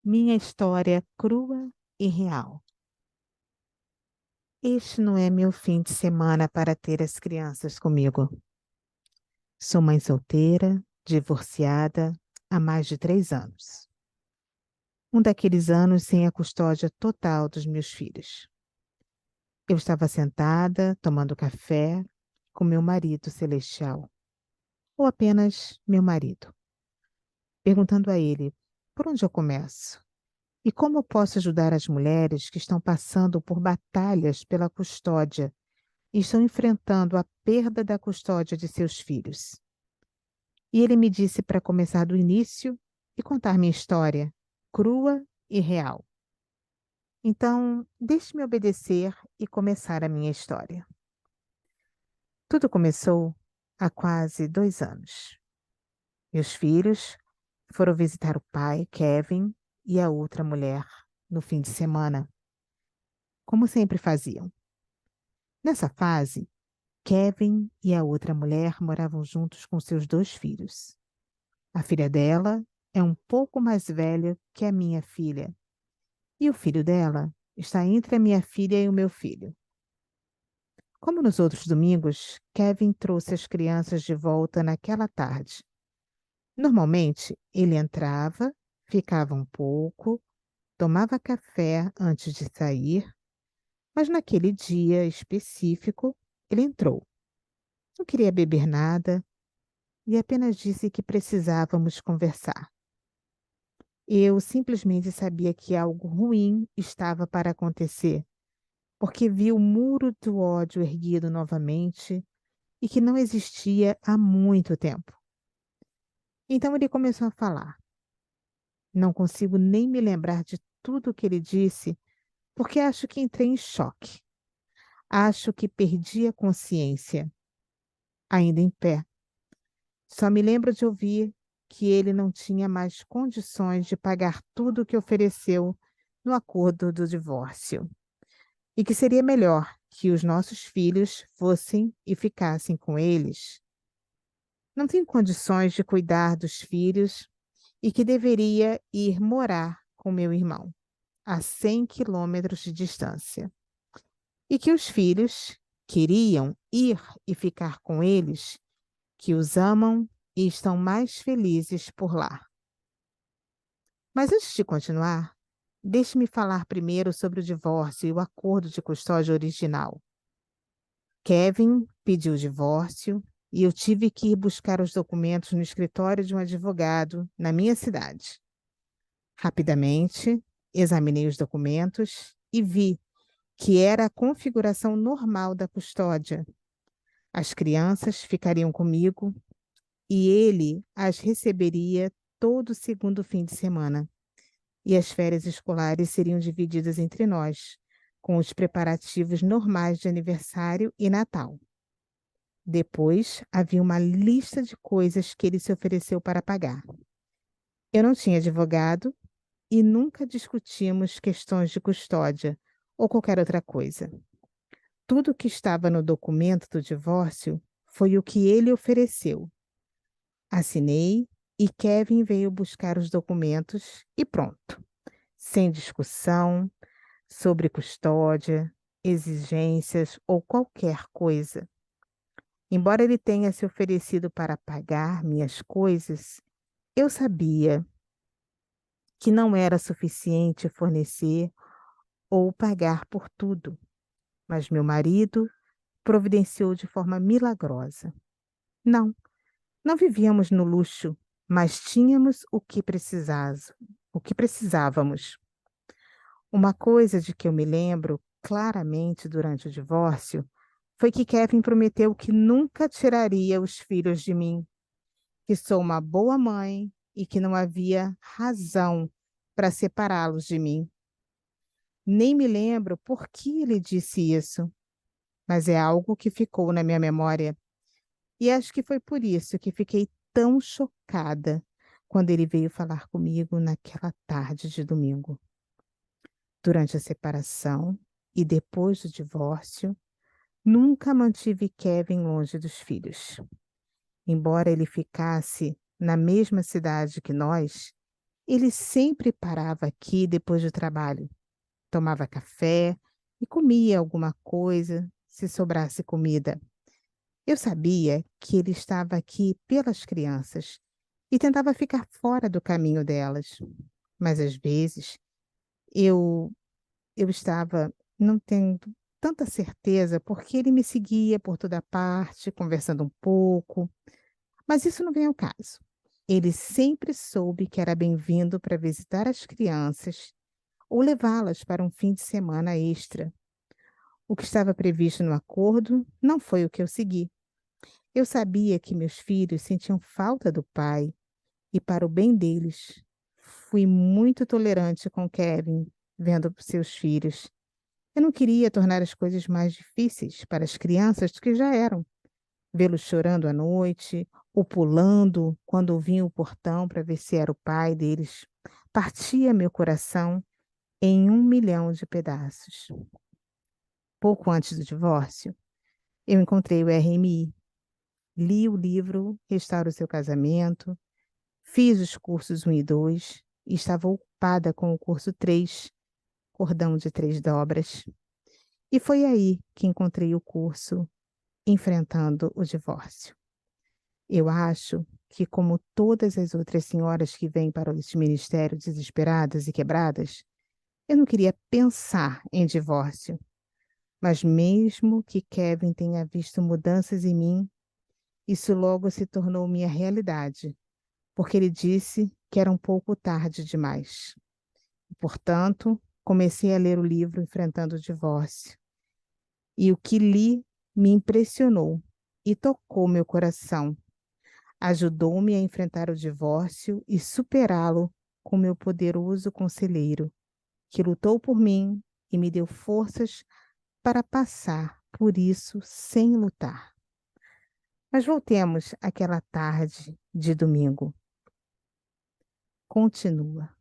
Minha história crua e real. Este não é meu fim de semana para ter as crianças comigo. Sou mãe solteira, divorciada há mais de 3 anos. Um daqueles anos sem a custódia total dos meus filhos. Eu estava sentada, tomando café, com meu marido celestial, ou apenas meu marido, perguntando a ele: por onde eu começo? E como eu posso ajudar as mulheres que estão passando por batalhas pela custódia e estão enfrentando a perda da custódia de seus filhos? E ele me disse para começar do início e contar minha história, crua e real. Então, deixe-me obedecer e começar a minha história. Tudo começou há quase 2 anos. Meus filhos foram visitar o pai, Kevin, e a outra mulher no fim de semana, como sempre faziam. Nessa fase, Kevin e a outra mulher moravam juntos com seus 2 filhos. A filha dela é um pouco mais velha que a minha filha, e o filho dela está entre a minha filha e o meu filho. Como nos outros domingos, Kevin trouxe as crianças de volta naquela tarde. Normalmente, ele entrava, ficava um pouco, tomava café antes de sair, mas naquele dia específico, ele entrou. Não queria beber nada e apenas disse que precisávamos conversar. Eu simplesmente sabia que algo ruim estava para acontecer, porque vi o muro do ódio erguido novamente e que não existia há muito tempo. Então ele começou a falar. Não consigo nem me lembrar de tudo o que ele disse, porque acho que entrei em choque. Acho que perdi a consciência, ainda em pé. Só me lembro de ouvir que ele não tinha mais condições de pagar tudo o que ofereceu no acordo do divórcio, e que seria melhor que os nossos filhos fossem e ficassem com eles. Não tenho condições de cuidar dos filhos e que deveria ir morar com meu irmão, a 100 quilômetros de distância. E que os filhos queriam ir e ficar com eles, que os amam e estão mais felizes por lá. Mas antes de continuar, deixe-me falar primeiro sobre o divórcio e o acordo de custódia original. Kevin pediu o divórcio e eu tive que ir buscar os documentos no escritório de um advogado na minha cidade. Rapidamente, examinei os documentos e vi que era a configuração normal da custódia. As crianças ficariam comigo e ele as receberia todo segundo fim de semana. E as férias escolares seriam divididas entre nós, com os preparativos normais de aniversário e Natal. Depois, havia uma lista de coisas que ele se ofereceu para pagar. Eu não tinha advogado e nunca discutimos questões de custódia ou qualquer outra coisa. Tudo o que estava no documento do divórcio foi o que ele ofereceu. Assinei e Kevin veio buscar os documentos e pronto. Sem discussão sobre custódia, exigências ou qualquer coisa. Embora ele tenha se oferecido para pagar minhas coisas, eu sabia que não era suficiente fornecer ou pagar por tudo, mas meu marido providenciou de forma milagrosa. Não, não vivíamos no luxo, mas tínhamos o que precisávamos. Uma coisa de que eu me lembro claramente durante o divórcio foi que Kevin prometeu que nunca tiraria os filhos de mim, que sou uma boa mãe e que não havia razão para separá-los de mim. Nem me lembro por que ele disse isso, mas é algo que ficou na minha memória. E acho que foi por isso que fiquei tão chocada quando ele veio falar comigo naquela tarde de domingo. Durante a separação e depois do divórcio, nunca mantive Kevin longe dos filhos. Embora ele ficasse na mesma cidade que nós, Ele sempre parava aqui depois do trabalho, tomava café e comia alguma coisa, se sobrasse comida. Eu sabia que ele estava aqui pelas crianças e tentava ficar fora do caminho delas, mas às vezes eu eu estava não tendo tanta certeza, porque ele me seguia por toda parte, conversando um pouco, mas isso não vem ao caso. Ele sempre soube que era bem-vindo para visitar as crianças ou levá-las para um fim de semana extra. O que estava previsto no acordo não foi o que eu segui. Eu sabia que meus filhos sentiam falta do pai e, para o bem deles, fui muito tolerante com Kevin, vendo seus filhos. Eu não queria tornar as coisas mais difíceis para as crianças do que já eram. Vê-los chorando à noite ou pulando quando ouviam o portão para ver se era o pai deles partia meu coração em 1 milhão de pedaços. Pouco antes do divórcio, eu encontrei o RMI, li o livro Restaure o Seu Casamento, fiz os cursos 1 e 2 e estava ocupada com o curso 3, Cordão de 3 Dobras. E foi aí que encontrei o curso Enfrentando o Divórcio. Eu acho que, como todas as outras senhoras que vêm para este ministério desesperadas e quebradas, eu não queria pensar em divórcio. Mas mesmo que Kevin tenha visto mudanças em mim, isso logo se tornou minha realidade, porque ele disse que era um pouco tarde demais. Portanto, comecei a ler o livro Enfrentando o Divórcio. E o que li me impressionou e tocou meu coração. Ajudou-me a enfrentar o divórcio e superá-lo com meu poderoso conselheiro, que lutou por mim e me deu forças para passar por isso sem lutar. Mas voltemos àquela tarde de domingo. Continua.